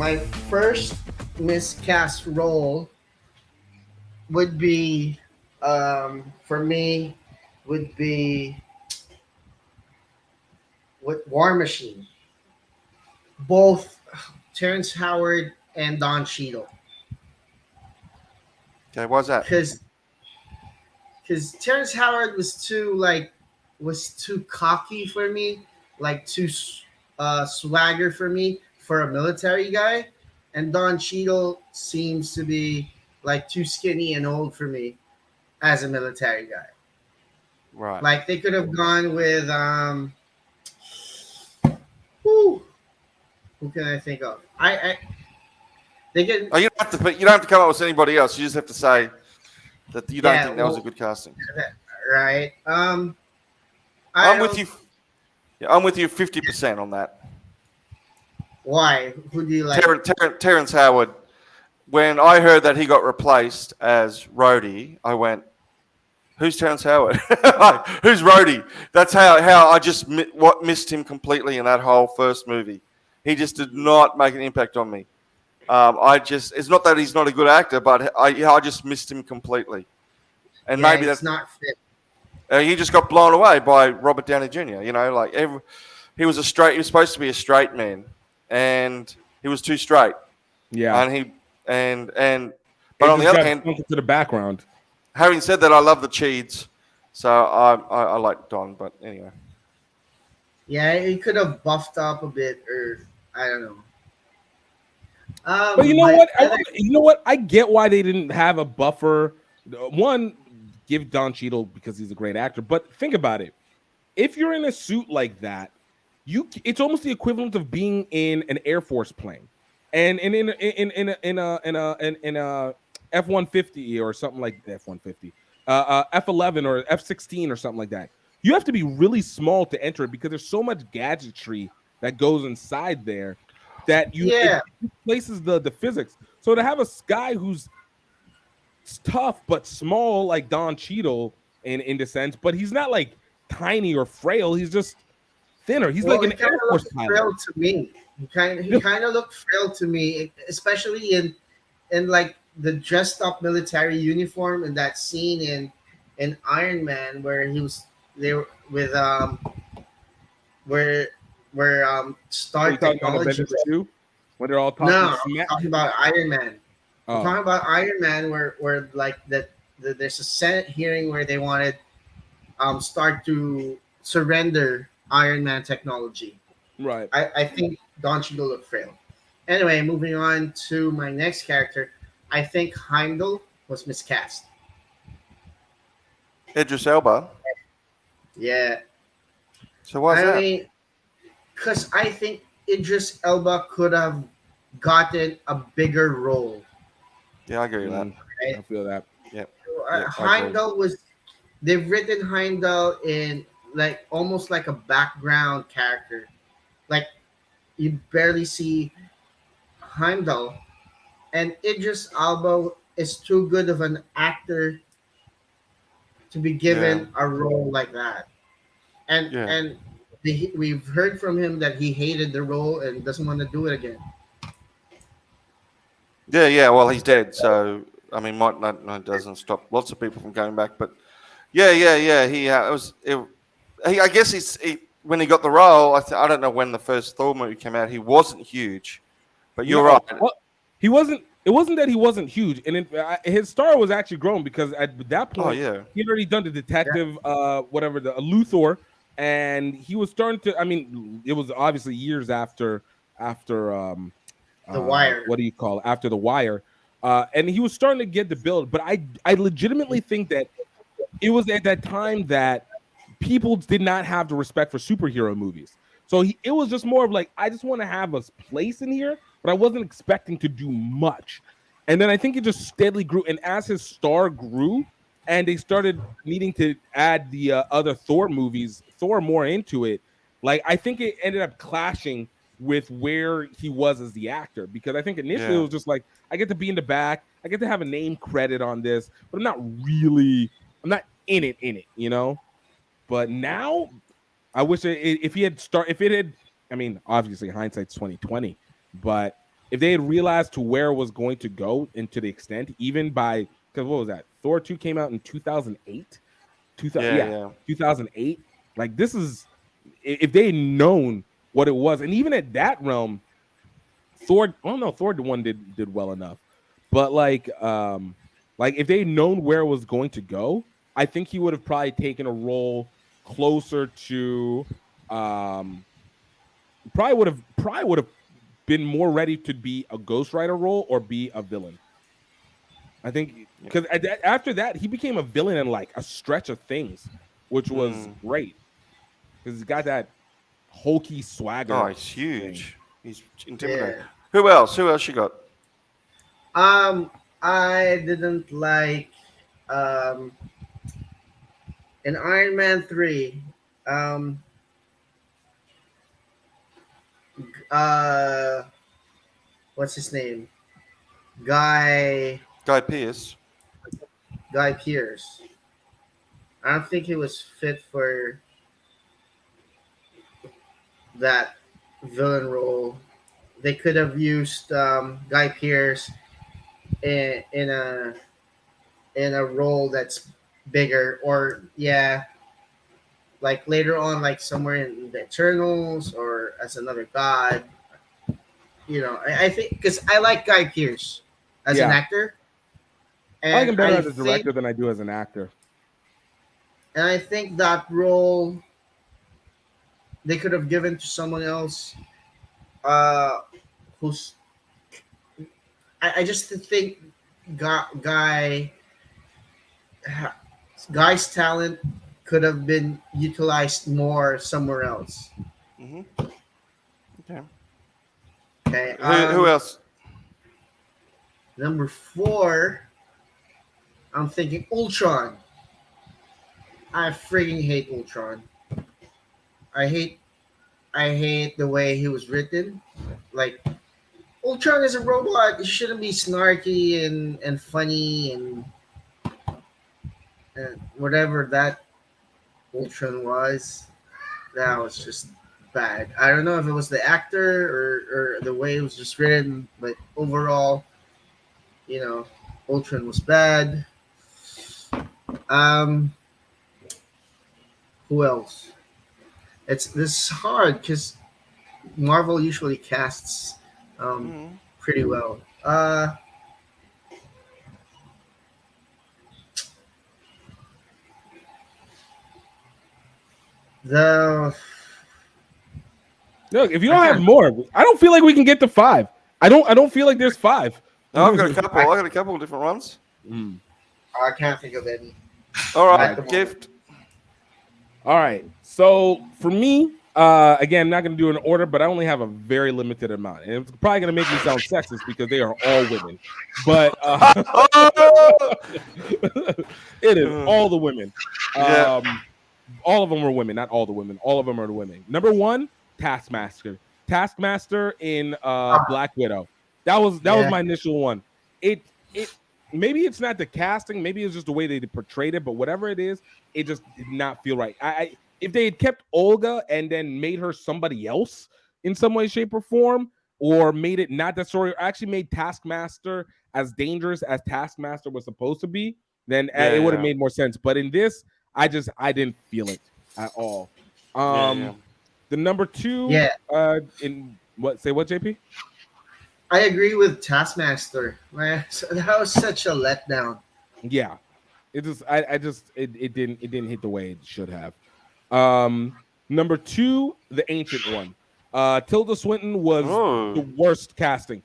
my first miscast role would be, for me, would be with War Machine. Both Terrence Howard and Don Cheadle. Okay, why's that? Because Terrence Howard was too cocky for me, like too swagger for me for a military guy, and Don Cheadle seems to be like too skinny and old for me as a military guy. Right. Like they could have gone with who who can I think of? I they can Oh, you don't have to come up with anybody else. You just have to say that you don't yeah think that was a well good casting. right I I'm with don't you. Yeah, I'm with you 50% on that. why who do you like? Terrence Howard. When I heard that he got replaced as Rhodey, I went, "Who's Terrence Howard? Who's Rhodey?" That's how I just missed him completely in that whole first movie. He just did not make an impact on me. It's not that he's not a good actor, but I just missed him completely. And Yeah, maybe it's that not fit. he just got blown away by Robert Downey Jr. You know, like he was supposed to be a straight man, and he was too straight. Yeah, And he and but it on the just other got hand, sunk into the background. having said that, I love the Cheeds, so I like Don. But anyway, Yeah, he could have buffed up a bit, or I don't know. But you know My what? other You know what? I get why they didn't have a buffer. One, give Don Cheadle because he's a great actor. But think about it. If you're in a suit like that, it's almost the equivalent of being in an Air Force plane, and in a F-150 or something like F-150, F-11 or F-16 or something like that. You have to be really small to enter it because there's so much gadgetry that goes inside there that yeah, it places the physics. So to have a guy who's tough but small like Don Cheadle in the sense, but he's not like tiny or frail. He's just thinner. He's well, like he an kind Air of Force looked pilot. frail to me. He kind of looked frail to me, especially in like the dressed up military uniform in that scene in Iron Man where he was there with where Are you Stark talking about Technology. Avengers 2? When they're all No, talking I'm smack? talking about Iron Man. I'm Oh, talking about Iron Man, where like there's a Senate hearing where they wanted Stark to surrender Iron Man technology. right. I think Don Cheadle looked frail. Anyway, moving on to my next character, I think Heimdall was miscast. Idris Elba. Yeah, So why's I that? mean, because I think Idris Elba could have gotten a bigger role. Yeah, I agree with that. Mm, Right? I feel that. Yep, yep, I agree. Heimdall was they've written Heimdall in like almost like a background character. Like you barely see Heimdall, and Idris Elba is too good of an actor to be Yeah, given a role like that. yeah, And we've heard from him that he hated the role and doesn't want to do it again. yeah. Well, he's dead, so I mean, might not no, doesn't stop lots of people from going back. But yeah. He, I guess when he got the role. I don't know when the first Thor movie came out. He wasn't huge, but you're right. No, well, he wasn't. It wasn't that he wasn't huge, and his star was actually grown because at that Oh point yeah, he had already done the Yeah. detective, whatever the Luthor, and he was starting to. I mean, it was obviously years after The Wire. what do you call it? After the Wire, and he was starting to get the build. But I legitimately think that it was at that time that people did not have the respect for superhero movies. So it was just more of like, I just want to have a place in here, but I wasn't expecting to do much. And then I think it just steadily grew. And as his star grew, and they started needing to add the other Thor movies, Thor more into it, like I think it ended up clashing with where he was as the actor. Because I think initially it yeah, was just like, I get to be in the back, I get to have a name credit on this, but I'm not in it, you know? But now, I wish if he had if it had. I mean, obviously hindsight's 2020, but if they had realized to where it was going to go and to the extent, even by because what was that? Thor 2 came out in 2008. 2000, Yeah, yeah, yeah. 2008. Like this is if they had known what it was, and even at that realm, Thor. Oh no, Thor the one did well enough, but like if they had known where it was going to go, I think he would have probably taken a role closer to um probably would have been more ready to be a Ghost Rider role or be a villain. I think Yeah. because after that he became a villain in like a stretch of things, which was Mm. great because he's got that hokey Oh, swagger he's thing. huge. He's intimidating. Yeah. Who else? Who else you got? Um, I didn't like um in Iron Man 3. Um, uh, what's his name? Guy Guy Pearce. Guy Pierce. I don't think he was fit for that villain role. They could have used Guy Pierce in a role that's bigger, or yeah, like later on, like somewhere in the Eternals or as another god. I think because I like Guy Pierce as an Yeah, actor, I like and him better I as a think director than I do as an actor. and I think that role they could have given to someone else. Uh, who's I just think guy guy's talent could have been utilized more somewhere else. Hmm. Okay. Okay. Who else? Number four, I'm thinking Ultron. I freaking hate Ultron. I hate I hate the way he was written. Like Ultron is a robot. He shouldn't be snarky and funny and whatever that Ultron was. That was just bad. I don't know if it was the actor or the way it was just written, but overall, you know, Ultron was bad. Um, who else? It's this is hard because Marvel usually casts um, Mm. pretty well. The Look, if you I don't have can't. more, I don't feel like we can get to five. I don't feel like there's five. No, I've got a I, couple. I've got a couple of different ones. Mm. I can't think of any All All right, at right. the moment. gift. All right. So for me, again, I'm not going to do an order, but I only have a very limited amount, and it's probably going to make me sound sexist because they are all women. But Oh! it is all the women. Yeah. All of them were women, not all the women. All of them are the women. Number one, Taskmaster. Taskmaster in Black Widow. That was Yeah, my initial one. It maybe it's not the casting, maybe it's just the way they portrayed it, but whatever it is, it just did not feel right. I if they had kept Olga and then made her somebody else in some way, shape, or form, or made it not that story, or actually made Taskmaster as dangerous as Taskmaster was supposed to be, then Yeah, it would have yeah. made more sense. But in this, I didn't feel it at all. Yeah, yeah. The number two, yeah. in what say what JP? I agree with Taskmaster. Man, so that was such a letdown. Yeah, it just I just it didn't hit the way it should have. Um, Number two, the Ancient One. Tilda Swinton was the Oh, worst casting.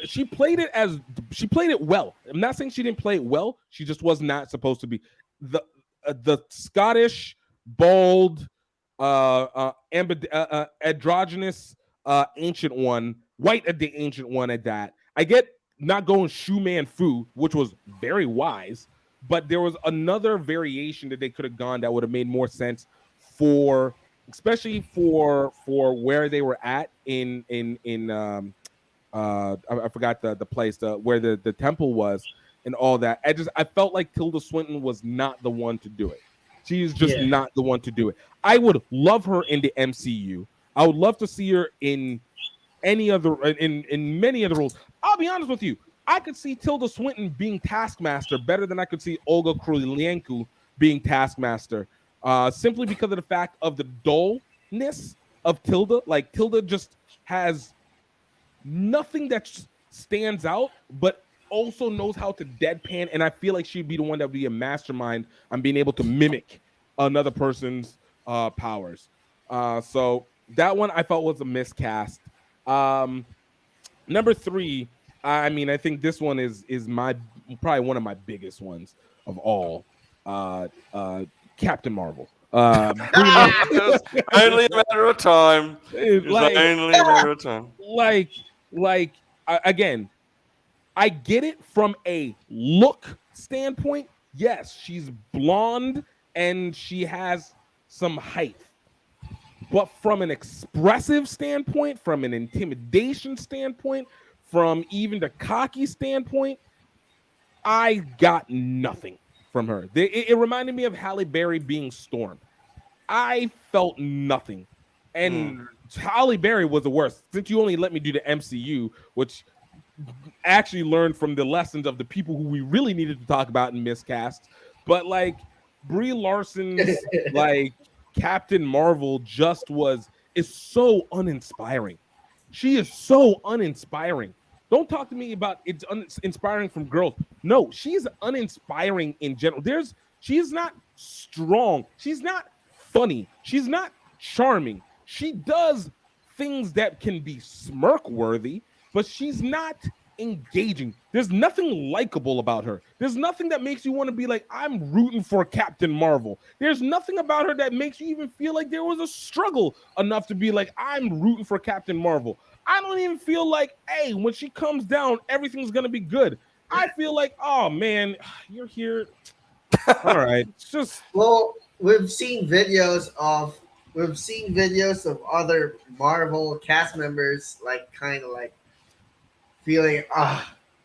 She played it as she played it well. I'm not saying she didn't play it well. She just was not supposed to be the Scottish bald androgynous ancient one, white at the ancient one at that. I get not going Shu Man Fu, which was very wise, but there was another variation that they could have gone that would have made more sense for especially for where they were at in I forgot the place where the temple was and all that. I felt like Tilda Swinton was not the one to do it. She is just Yeah, not the one to do it. I would love her in the MCU. I would love to see her in any other in many other roles. I'll be honest with you. I could see Tilda Swinton being Taskmaster better than I could see Olga Kurylenko being Taskmaster. Simply because of the fact of the dullness of Tilda. Like Tilda just has nothing that stands out, but also knows how to deadpan. And I feel like she'd be the one that would be a mastermind on being able to mimic another person's powers. So that one I felt was a miscast. Um, Number three, I mean, I think this one is my probably one of my biggest ones of all. Captain Marvel. It's only a matter of time. It's like, only a matter of time. like, again, I get it from a look standpoint. Yes, she's blonde and she has some height. But from an expressive standpoint, from an intimidation standpoint, from even the cocky standpoint, I got nothing from her. It reminded me of Halle Berry being Storm. I felt nothing. And Halle Berry was the worst. Since you only let me do the MCU, which actually learned from the lessons of the people who we really needed to talk about in miscasts. But like Brie Larson's like Captain Marvel just is so uninspiring. She is so uninspiring. Don't talk to me about it's inspiring from girls. No, she's uninspiring in general. She's not strong. She's not funny. She's not charming. She does things that can be smirk worthy, but she's not engaging. There's nothing likable about her. There's nothing that makes you want to be like, I'm rooting for Captain Marvel. There's nothing about her that makes you even feel like there was a struggle enough to be like, I'm rooting for Captain Marvel. I don't even feel like, hey, when she comes down, everything's going to be good. I feel like, oh man, you're here. All right. It's just. Well, we've seen videos of other Marvel cast members like kind of like feeling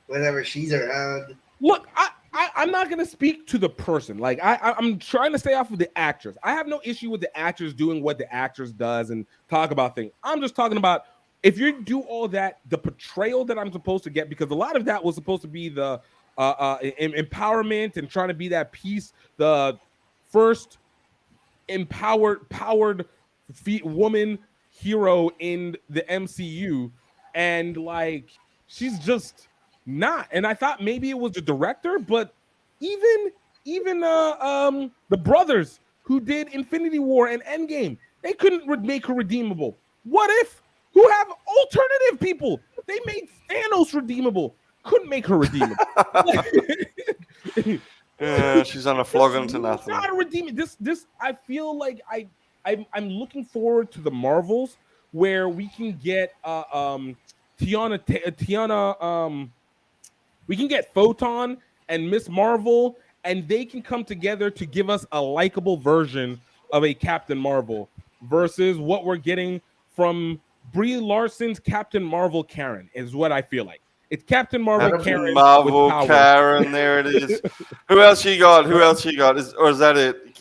whenever she's around. Look, I'm not gonna speak to the person. Like I'm trying to stay off of the actors. I have no issue with the actors doing what the actors does and talk about things. I'm just talking about if you do all that, the portrayal that I'm supposed to get, because a lot of that was supposed to be the empowerment and trying to be that piece, the first powered woman hero in the MCU, and like she's just not. And I thought maybe it was the director, but even the brothers who did Infinity War and Endgame, they couldn't make her redeemable. What if who have alternative people? They made Thanos redeemable. Couldn't make her redeemable. Yeah, she's on a flogging to nothing. Not redeeming this. I feel like I'm looking forward to the Marvels where we can get Tiana we can get Photon and Miss Marvel, and they can come together to give us a likable version of a Captain Marvel versus what we're getting from Brie Larson's Captain Marvel Karen is what I feel like. It's Captain Marvel Karen. Marvel Karen, there it is. Who else you got? Or is that it?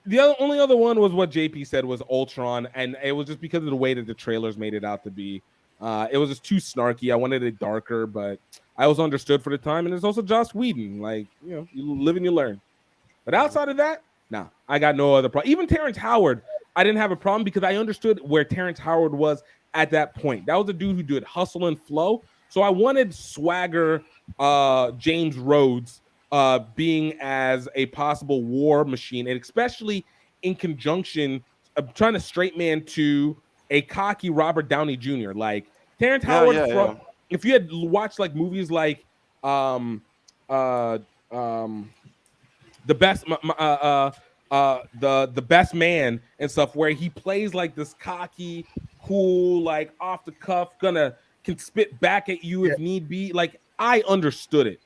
The only other one was what JP said was Ultron, and it was just because of the way that the trailers made it out to be. It was just too snarky. I wanted it darker, but I was understood for the time. And there's also Joss Whedon. Like, you live and you learn. But outside of that, nah, I got no other problem. Even Terrence Howard, I didn't have a problem because I understood where Terrence Howard was at that point. That was a dude who did Hustle and Flow. So I wanted swagger James Rhodes being as a possible war machine, and especially in conjunction of trying to straight man to a cocky Robert Downey Jr. Like Terrence Howard if you had watched like movies like the best man and stuff, where he plays like this cocky, cool, like off the cuff, can spit back at you if need be. Like, I understood it.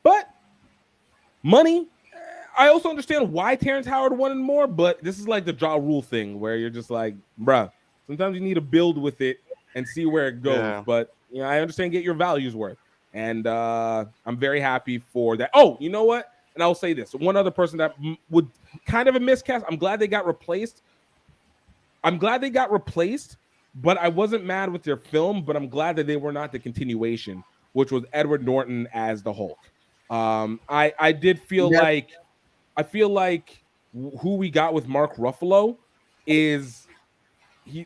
But money, I also understand why Terrence Howard wanted more, but this is like the Ja Rule thing where you're just like, bruh, sometimes you need to build with it and see where it goes. Yeah. But I understand, get your values worth. And I'm very happy for that. Oh, you know what? And I'll say this. One other person that would kind of a miscast, I'm glad they got replaced. but I wasn't mad with their film. But I'm glad that they were not the continuation, which was Edward Norton as the Hulk. I did feel That like I feel like who we got with Mark Ruffalo is he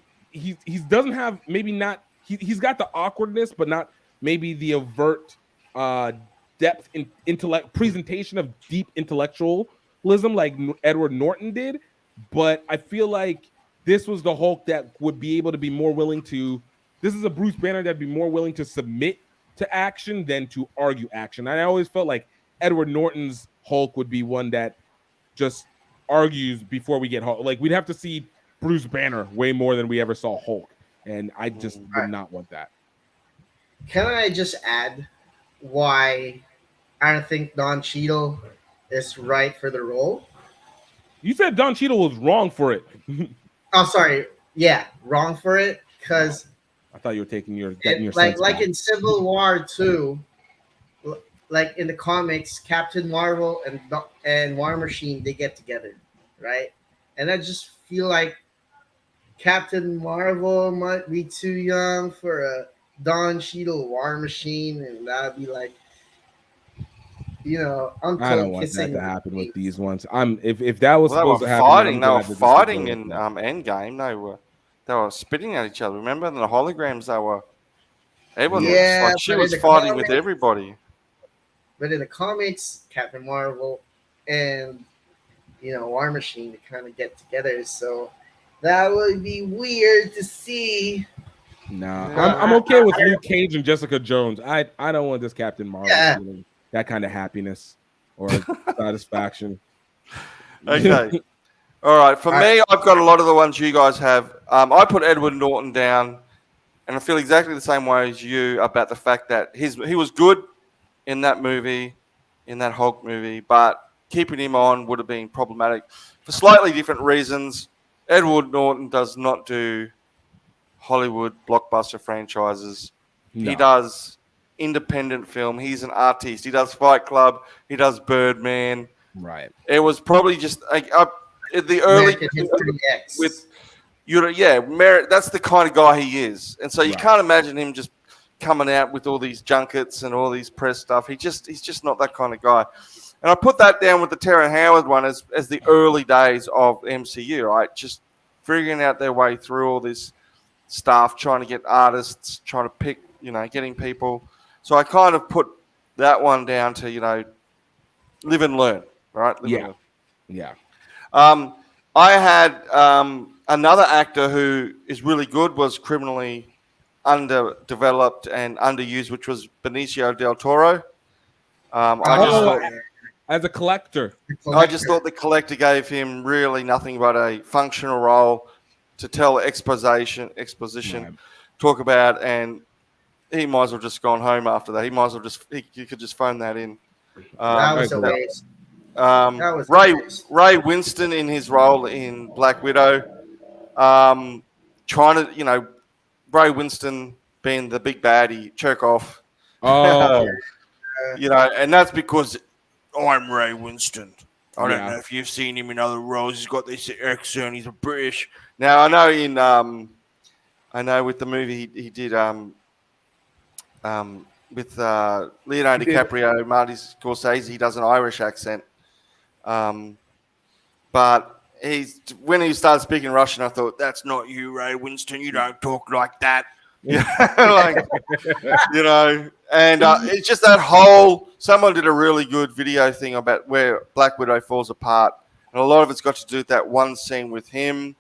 doesn't have maybe not he's got the awkwardness, but not maybe the overt uh depth in intellect presentation of deep intellectualism like Edward Norton did. But I feel like this was the Hulk that would be able to be more willing to. This is a Bruce Banner that'd be more willing to submit to action than to argue action. And I always felt like Edward Norton's Hulk would be one that just argues before we get Hulk. Like we'd have to see Bruce Banner way more than we ever saw Hulk, and I just would not want that. can I just add why I don't think Don Cheadle is right for the role? You said Don Cheadle was wrong for it. Oh, sorry. Yeah, wrong for it because I thought you were getting your like sense back. in Civil War 2, like in the comics, Captain Marvel and War Machine they get together, right? And I just feel like Captain Marvel might be too young for a Don Cheadle War Machine, and that'd be like, I uncle don't want that kissing. to happen with these ones. I'm if that was Well, they were supposed to happen, fighting. I'm They were glad that this is fighting going in with Endgame. They were spitting at each other. Remember in the holograms? Everyone was Yeah, like she but in was the fighting with comics, everybody. Captain Marvel and War Machine to kind of get together, so that would be weird to see. Nah, Yeah. I'm okay with Luke Cage and Jessica Jones. I don't want this Captain Marvel Yeah. feeling that kind of happiness or satisfaction. Okay. All right. For me, I've got a lot of the ones you guys have. I put Edward Norton down, and I feel exactly the same way as you about the fact that he was good in that movie, in that Hulk movie, but keeping him on would have been problematic for slightly different reasons. Edward Norton does not do Hollywood blockbuster franchises. He No, does independent film. He's an artist. He does Fight Club. He does Birdman. right. It was probably just like up in the early American History X. with that's the kind of guy he is, and so you Right. can't imagine him just coming out with all these junkets and all these press stuff. He's just not that kind of guy. And I put that down with the Terrence Howard one as the early days of MCU, right? Just figuring out their way through all this stuff, trying to get artists, trying to pick, getting people. So I kind of put that one down to, live and learn, right? Live and learn. Yeah. I had another actor who is really good, was criminally underdeveloped and underused, which was Benicio del Toro. As a collector. I just thought the collector gave him really nothing but a functional role to tell exposition, Right. talk about, and he might as well just gone home after that. He might as well you could just phone that in. that was a waste. Ray Winston in his role in Black Widow, trying to, Ray Winston being the big baddie, jerk off. Oh, And that's because I'm Ray Winston. I don't Yeah. know if you've seen him in other roles. He's got this accent. He's a British. Now I know with the movie he did with Leonardo DiCaprio, Marty Scorsese, he does an Irish accent. But when he started speaking Russian, I thought, that's not you, Ray Winston. You don't talk like that. And it's just that whole. Someone did a really good video thing about where Black Widow falls apart, and a lot of it's got to do with that one scene with him,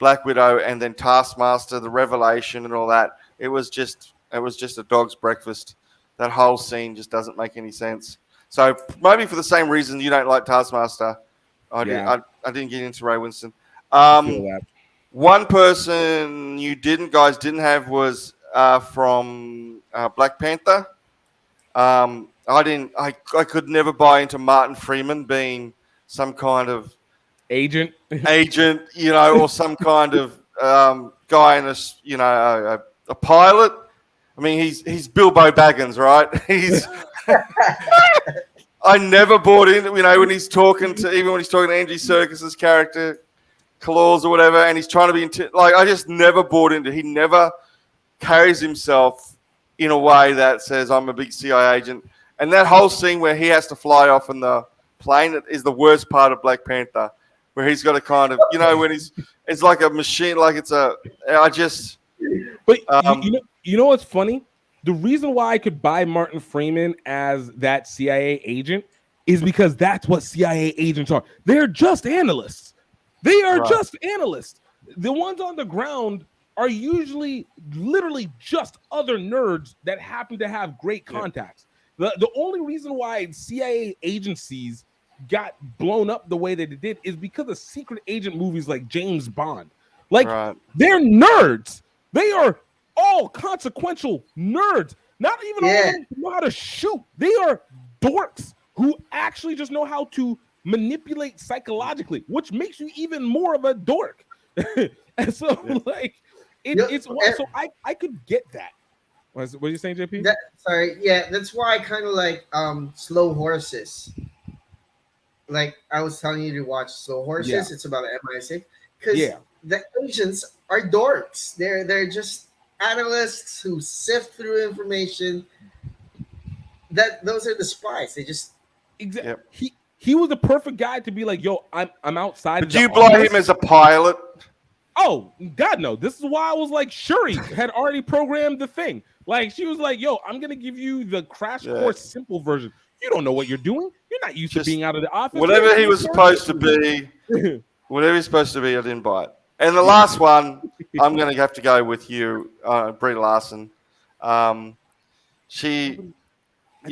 Black Widow, and then Taskmaster, the revelation, and all that. It was just a dog's breakfast. That whole scene just doesn't make any sense. So maybe for the same reason you don't like Taskmaster, I didn't get into Ray Winston. I feel that. One person you guys didn't have was from Black Panther. I could never buy into Martin Freeman being some kind of Agent. or some kind of guy in a pilot. I mean, he's Bilbo Baggins, right? I never bought in, when he's talking to Andy Serkis's character. claws or whatever, and he's trying to be like, I just never bought into. He never carries himself in a way that says I'm a big CIA agent. And that whole scene where he has to fly off in the plane is the worst part of Black Panther, where he's got to kind of, when it's like a machine, like I just. But you know what's funny? The reason why I could buy Martin Freeman as that CIA agent is because that's what CIA agents are. They're just analysts. They are just analysts. The ones on the ground are usually literally just other nerds that happen to have great contacts. The only reason why CIA agencies got blown up the way that it did is because of secret agent movies like James Bond. Like, they're nerds. They are all consequential nerds. Not even all of them know how to shoot. They are dorks who actually just know how to manipulate psychologically, which makes you even more of a dork. And so, like, it's so I could get that. What are you saying, JP? That's why I kind of like Slow Horses. Like I was telling you to watch Slow Horses. It's about MI6 because the agents are dorks. They're just analysts who sift through information. Those are the spies. They just He was the perfect guy to be like, yo, I'm outside. Did you blow him as a pilot? Oh God, no! This is why I was like, Shuri had already programmed the thing. Like she was like, "Yo, I'm gonna give you the crash course simple version. You don't know what you're doing. You're not used to being out of the office. Whatever he was supposed to be, I didn't buy it." And the last one, I'm gonna have to go with you, Brie Larson. You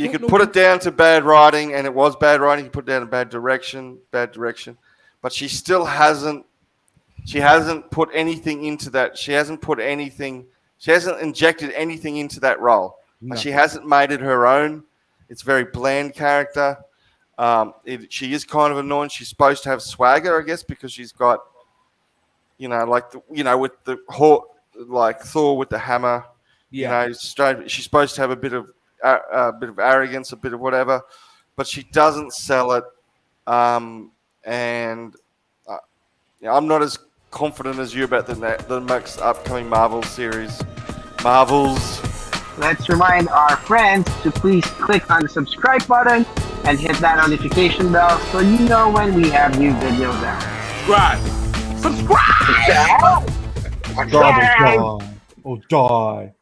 could put it down to bad writing, and it was bad writing. You put it down to bad direction, but she still hasn't. She hasn't put anything into that. She hasn't injected anything into that role. No. She hasn't made it her own. It's a very bland character. She is kind of annoying. She's supposed to have swagger, I guess, because she's got, with the like Thor with the hammer. Yeah. She's supposed to have a bit of arrogance, a bit of whatever, but she doesn't sell it. I'm not as confident as you about the next upcoming Marvel series. Marvels. Let's remind our friends to please click on the subscribe button and hit that notification bell so you know when we have new videos out. Subscribe! Subscribe! Die. Oh, die.